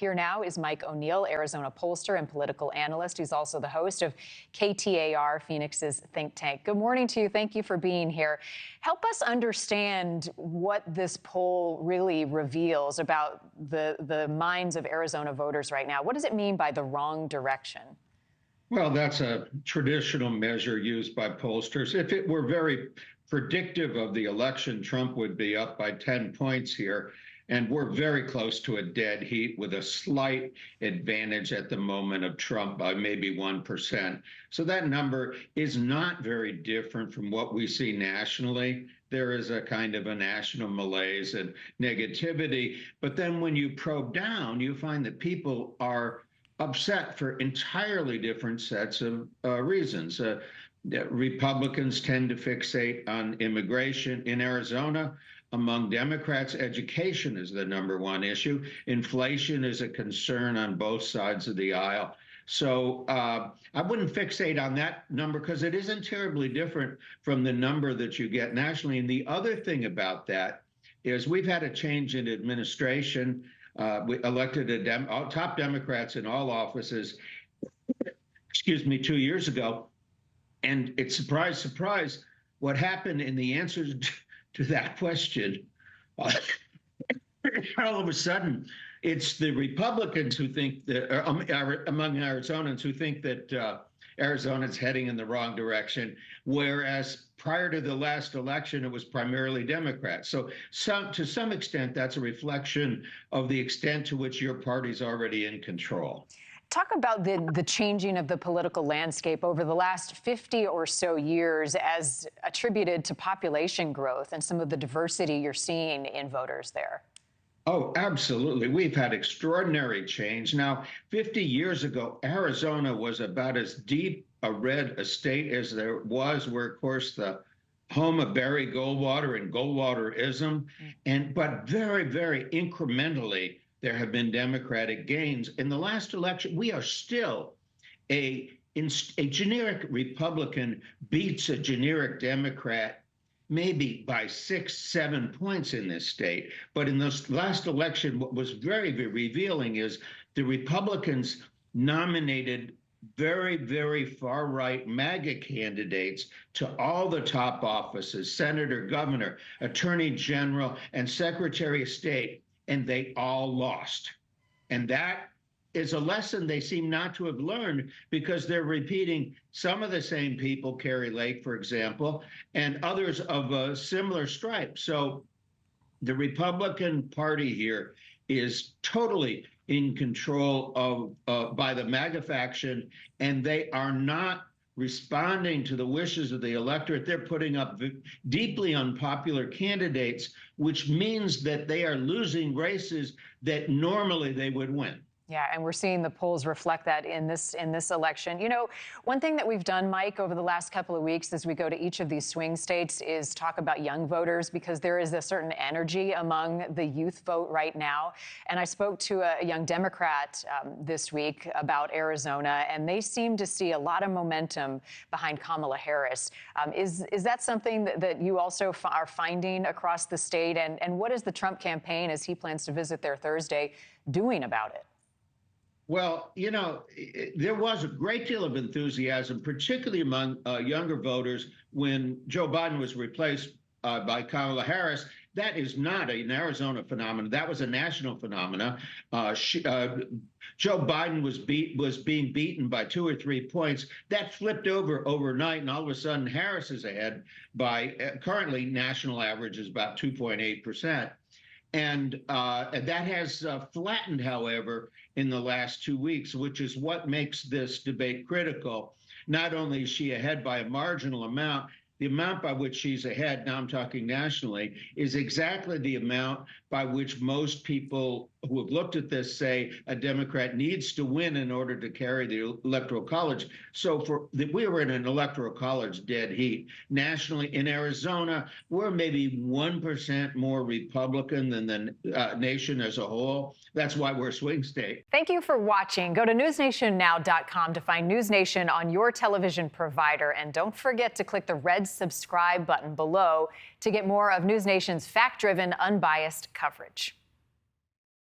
Here now is Mike O'Neill, Arizona pollster and political analyst. He's also the host of KTAR Phoenix's think tank. Good morning to you. Thank you for being here. Help us understand what this poll really reveals about the minds of Arizona voters right now. What does it mean by the wrong direction? Well, that's a traditional measure used by pollsters. If it were very predictive of the election, Trump would be up by 10 points here. And we're very close to a dead heat with a slight advantage at the moment of Trump by maybe 1%. So that number is not very different from what we see nationally. There is a kind of a national malaise and negativity. But then when you probe down, you find that people are upset for entirely different sets of reasons. Republicans tend to fixate on immigration in Arizona. Among Democrats, education is the #1 issue. Inflation is a concern on both sides of the aisle. So I wouldn't fixate on that number because it isn't terribly different from the number that you get nationally. And the other thing about that is we've had a change in administration. We elected top Democrats in all offices, 2 years ago. And it's surprise, surprise, what happened in the answers to that question. All of a sudden, it's the Republicans who think that, among Arizonans who think that Arizona's heading in the wrong direction, whereas prior to the last election, it was primarily Democrats. So to some extent, that's a reflection of the extent to which your party's already in control. Talk about the changing of the political landscape over the last 50 or so years as attributed to population growth and some of the diversity you're seeing in voters there. Oh, absolutely. We've had extraordinary change. Now, 50 years ago, Arizona was about as deep a red a state as there was. We're, of course, the home of Barry Goldwater and Goldwaterism. But very, very incrementally, there have been Democratic gains. In the last election, we are still a generic Republican beats a generic Democrat maybe by 6, 7 points in this state. But in this last election, what was very, very revealing is the Republicans nominated very, very far-right MAGA candidates to all the top offices, senator, governor, attorney general, and secretary of state, and they all lost. And that is a lesson they seem not to have learned because they're repeating some of the same people, Carrie Lake, for example, and others of a similar stripe. So the Republican Party here is totally in control of by the MAGA faction, and they are not responding to the wishes of the electorate. They're putting up deeply unpopular candidates, which means that they are losing races that normally they would win. Yeah, and we're seeing the polls reflect that in this election. You know, one thing that we've done, Mike, over the last couple of weeks as we go to each of these swing states is talk about young voters because there is a certain energy among the youth vote right now. And I spoke to a young Democrat this week about Arizona, and they seem to see a lot of momentum behind Kamala Harris. Is that something that you also are finding across the state? And what is the Trump campaign, as he plans to visit there Thursday, doing about it? Well, you know, there was a great deal of enthusiasm, particularly among younger voters, when Joe Biden was replaced by Kamala Harris. That is not an Arizona phenomenon. That was a national phenomenon. Joe Biden was being beaten by 2 or 3 points. That flipped over overnight, and all of a sudden Harris is ahead by currently national average is about 2.8%. And that has flattened, however, in the last 2 weeks, which is what makes this debate critical. Not only is she ahead by a marginal amount, the amount by which she's ahead, now I'm talking nationally, is exactly the amount by which most people who have looked at this say a Democrat needs to win in order to carry the Electoral College. So we were in an Electoral College dead heat. Nationally, in Arizona, we're maybe 1% more Republican than the nation as a whole. That's why we're a swing state. Thank you for watching. Go to newsnationnow.com to find NewsNation on your television provider. And don't forget to click the red subscribe button below to get more of NewsNation's fact-driven, unbiased coverage.